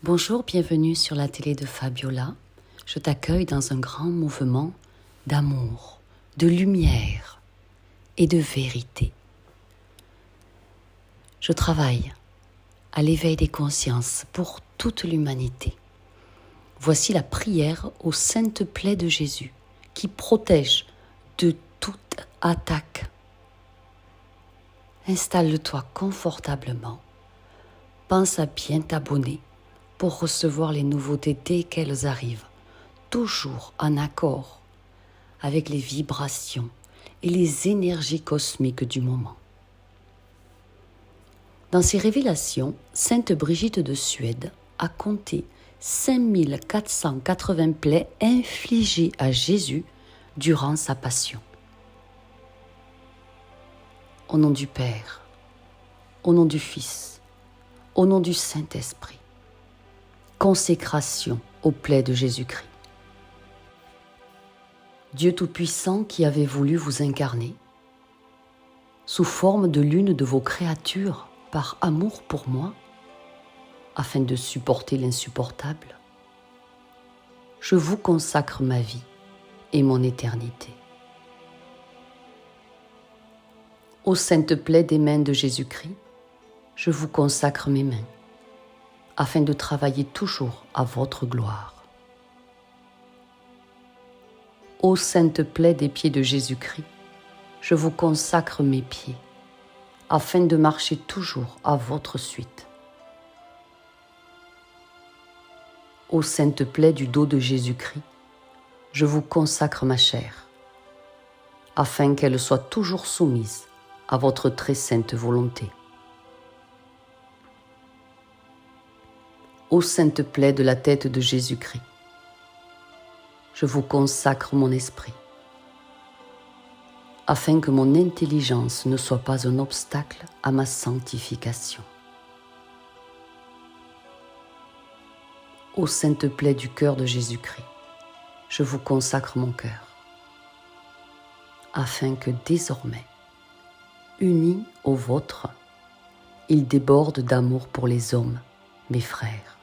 Bonjour, bienvenue sur la télé de Fabiola. Je t'accueille dans un grand mouvement d'amour, de lumière et de vérité. Je travaille à l'éveil des consciences pour toute l'humanité. Voici la prière aux saintes plaies de Jésus qui protège de toute attaque. Installe-toi confortablement. Pense à bien t'abonner pour recevoir les nouveautés dès qu'elles arrivent, toujours en accord avec les vibrations et les énergies cosmiques du moment. Dans ses révélations, Sainte Brigitte de Suède a compté 5480 plaies infligées à Jésus durant sa passion. Au nom du Père, au nom du Fils, au nom du Saint-Esprit, consécration aux plaies de Jésus-Christ. Dieu Tout-Puissant qui avait voulu vous incarner, sous forme de l'une de vos créatures, par amour pour moi, afin de supporter l'insupportable, je vous consacre ma vie et mon éternité. Ô sainte plaie des mains de Jésus-Christ, je vous consacre mes mains, afin de travailler toujours à votre gloire. Ô sainte plaie des pieds de Jésus-Christ, je vous consacre mes pieds, afin de marcher toujours à votre suite. Ô sainte plaie du dos de Jésus-Christ, je vous consacre ma chair, afin qu'elle soit toujours soumise à votre très sainte volonté. Ô sainte plaie de la tête de Jésus-Christ, je vous consacre mon esprit, afin que mon intelligence ne soit pas un obstacle à ma sanctification. Ô sainte plaie du cœur de Jésus-Christ, je vous consacre mon cœur, afin que désormais, uni au vôtre, il déborde d'amour pour les hommes, mes frères.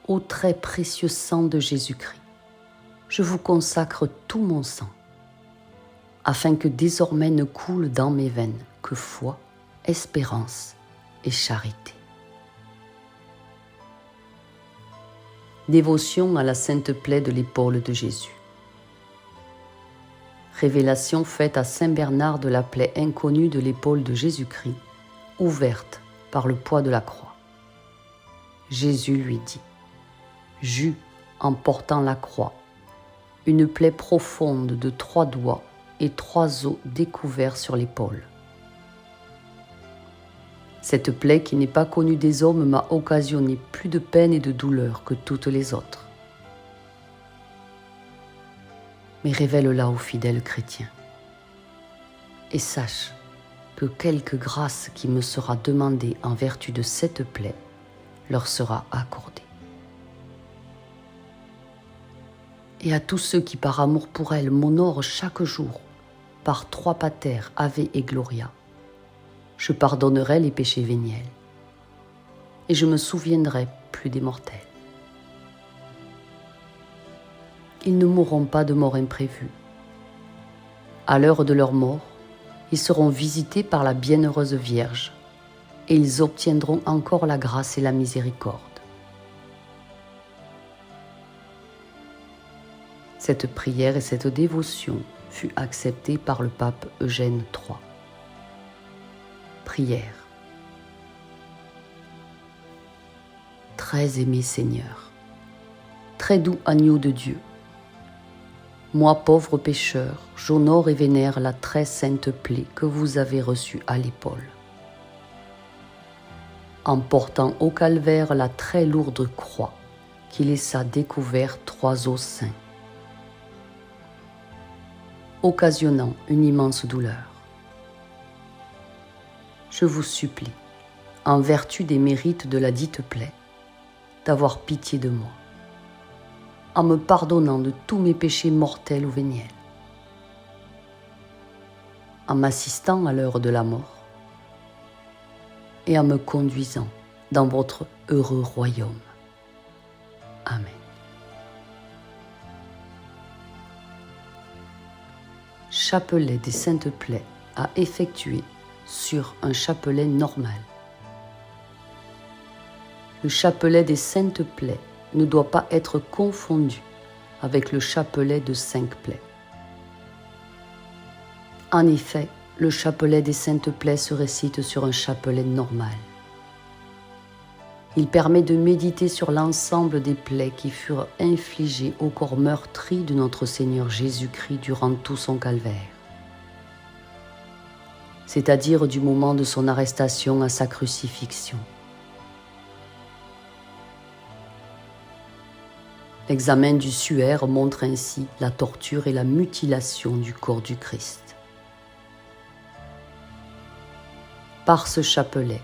Ô très précieux sang de Jésus-Christ, je vous consacre tout mon sang, afin que désormais ne coule dans mes veines que foi, espérance et charité. Dévotion à la sainte plaie de l'épaule de Jésus. Révélation faite à Saint Bernard de la plaie inconnue de l'épaule de Jésus-Christ, ouverte par le poids de la croix. Jésus lui dit: j'eus, en portant la croix, une plaie profonde de 3 doigts et 3 os découverts sur l'épaule. Cette plaie qui n'est pas connue des hommes m'a occasionné plus de peine et de douleur que toutes les autres. Mais révèle-la aux fidèles chrétiens. Et sache que quelque grâce qui me sera demandée en vertu de cette plaie leur sera accordée. Et à tous ceux qui par amour pour elle m'honorent chaque jour par 3 pater, Ave et Gloria, je pardonnerai les péchés véniels et je me souviendrai plus des mortels. Ils ne mourront pas de mort imprévue. À l'heure de leur mort, ils seront visités par la bienheureuse Vierge et ils obtiendront encore la grâce et la miséricorde. Cette prière et cette dévotion fut acceptée par le pape Eugène III. Prière. Très aimé Seigneur, très doux agneau de Dieu, moi pauvre pécheur, j'honore et vénère la très sainte plaie que vous avez reçue à l'épaule. En portant au calvaire la très lourde croix qui laissa découvert 3 os saints, occasionnant une immense douleur. Je vous supplie, en vertu des mérites de la dite plaie, d'avoir pitié de moi, en me pardonnant de tous mes péchés mortels ou véniels, en m'assistant à l'heure de la mort, et en me conduisant dans votre heureux royaume. Amen. Chapelet des Saintes Plaies à effectuer sur un chapelet normal. Le chapelet des Saintes Plaies ne doit pas être confondu avec le chapelet de 5 plaies. En effet, le chapelet des Saintes Plaies se récite sur un chapelet normal. Il permet de méditer sur l'ensemble des plaies qui furent infligées au corps meurtri de notre Seigneur Jésus-Christ durant tout son calvaire, c'est-à-dire du moment de son arrestation à sa crucifixion. L'examen du suaire montre ainsi la torture et la mutilation du corps du Christ. Par ce chapelet,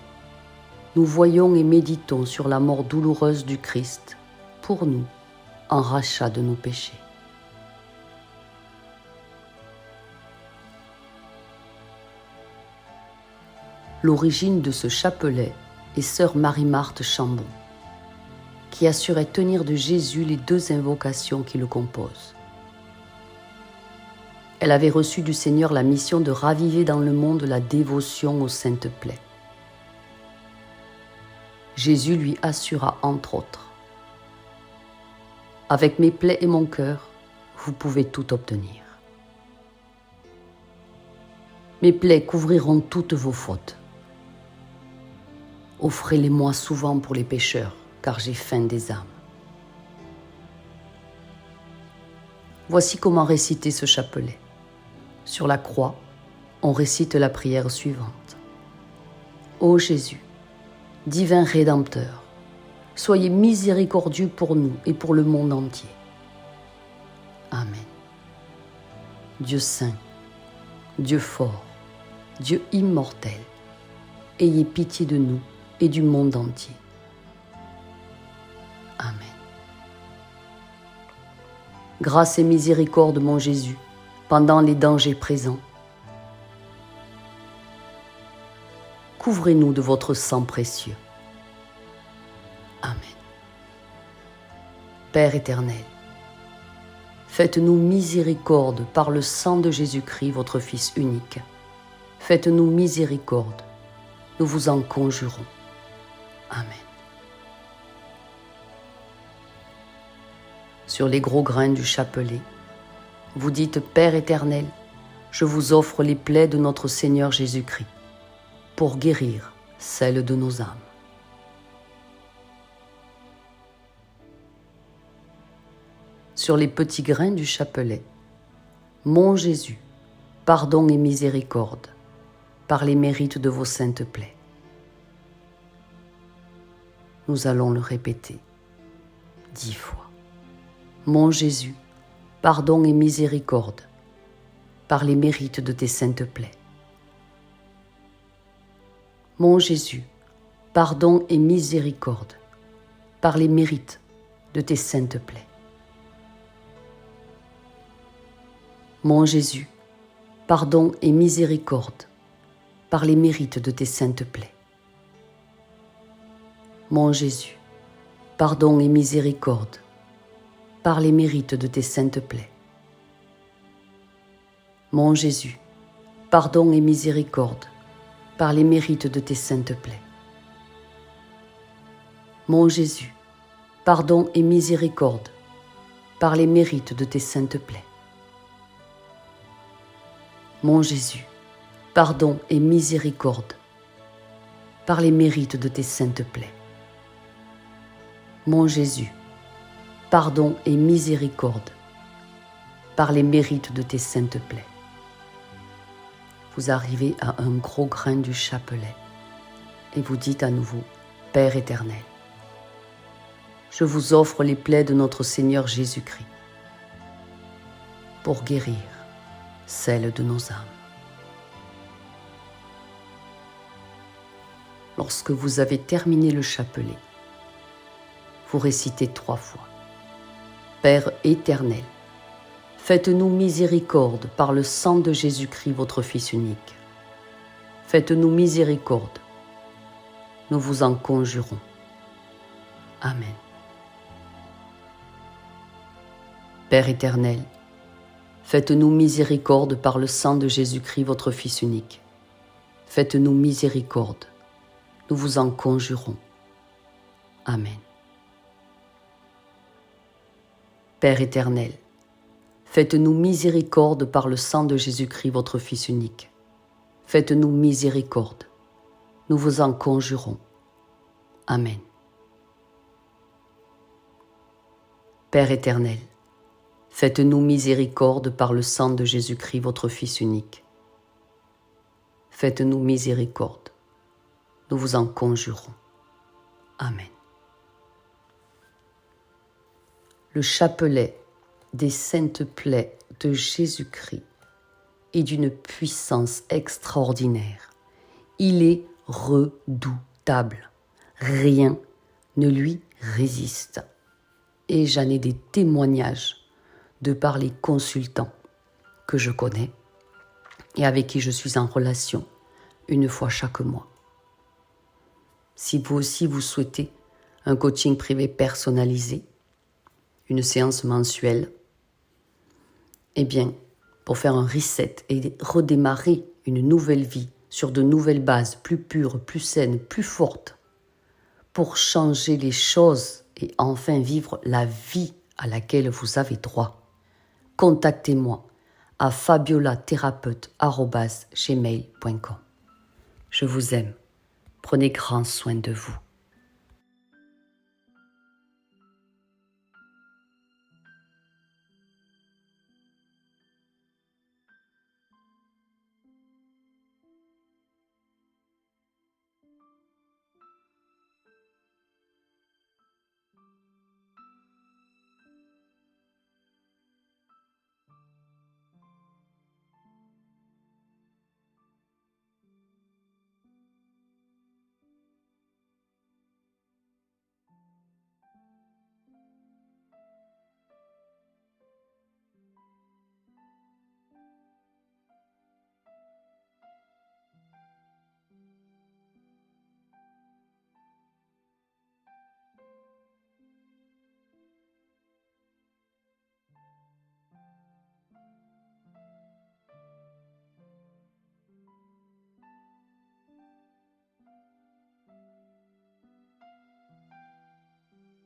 nous voyons et méditons sur la mort douloureuse du Christ pour nous, en rachat de nos péchés. L'origine de ce chapelet est sœur Marie-Marthe Chambon, qui assurait tenir de Jésus les 2 invocations qui le composent. Elle avait reçu du Seigneur la mission de raviver dans le monde la dévotion aux Saintes Plaies. Jésus lui assura entre autres: « Avec mes plaies et mon cœur, vous pouvez tout obtenir. Mes plaies couvriront toutes vos fautes. Offrez-les-moi souvent pour les pécheurs, car j'ai faim des âmes. » Voici comment réciter ce chapelet. Sur la croix, on récite la prière suivante. Ô Jésus, divin Rédempteur, soyez miséricordieux pour nous et pour le monde entier. Amen. Dieu saint, Dieu fort, Dieu immortel, ayez pitié de nous et du monde entier. Amen. Grâce et miséricorde, mon Jésus, pendant les dangers présents. Couvrez-nous de votre sang précieux. Amen. Père éternel, faites-nous miséricorde par le sang de Jésus-Christ, votre Fils unique. Faites-nous miséricorde, nous vous en conjurons. Amen. Sur les gros grains du chapelet, vous dites: Père éternel, je vous offre les plaies de notre Seigneur Jésus-Christ, pour guérir celles de nos âmes. Sur les petits grains du chapelet, mon Jésus, pardon et miséricorde, par les mérites de vos saintes plaies. Nous allons le répéter 10 fois. Mon Jésus, pardon et miséricorde, par les mérites de tes saintes plaies. Mon Jésus, pardon et miséricorde, par les mérites de tes saintes plaies. Mon Jésus, pardon et miséricorde, par les mérites de tes saintes plaies. Mon Jésus, pardon et miséricorde, par les mérites de tes saintes plaies. Mon Jésus, pardon et miséricorde, par les mérites de tes saintes plaies. Mon Jésus, pardon et miséricorde, par les mérites de tes saintes plaies. Mon Jésus, pardon et miséricorde, par les mérites de tes saintes plaies. Mon Jésus, pardon et miséricorde, par les mérites de tes saintes plaies. Vous arrivez à un gros grain du chapelet et vous dites à nouveau: Père éternel, je vous offre les plaies de notre Seigneur Jésus-Christ pour guérir celles de nos âmes. Lorsque vous avez terminé le chapelet, vous récitez 3 fois: Père éternel, faites-nous miséricorde par le sang de Jésus-Christ, votre Fils unique. Faites-nous miséricorde, nous vous en conjurons. Amen. Père éternel, faites-nous miséricorde par le sang de Jésus-Christ, votre Fils unique. Faites-nous miséricorde, nous vous en conjurons. Amen. Père éternel, faites-nous miséricorde par le sang de Jésus-Christ, votre Fils unique. Faites-nous miséricorde, nous vous en conjurons. Amen. Père éternel, faites-nous miséricorde par le sang de Jésus-Christ, votre Fils unique. Faites-nous miséricorde, nous vous en conjurons. Amen. Le chapelet des saintes plaies de Jésus-Christ est d'une puissance extraordinaire. Il est redoutable. Rien ne lui résiste. Et j'en ai des témoignages de par les consultants que je connais et avec qui je suis en relation une fois chaque mois. Si vous aussi vous souhaitez un coaching privé personnalisé, une séance mensuelle, eh bien, pour faire un reset et redémarrer une nouvelle vie sur de nouvelles bases, plus pures, plus saines, plus fortes, pour changer les choses et enfin vivre la vie à laquelle vous avez droit, contactez-moi à fabiolathérapeute@gmail.com. Je vous aime. Prenez grand soin de vous.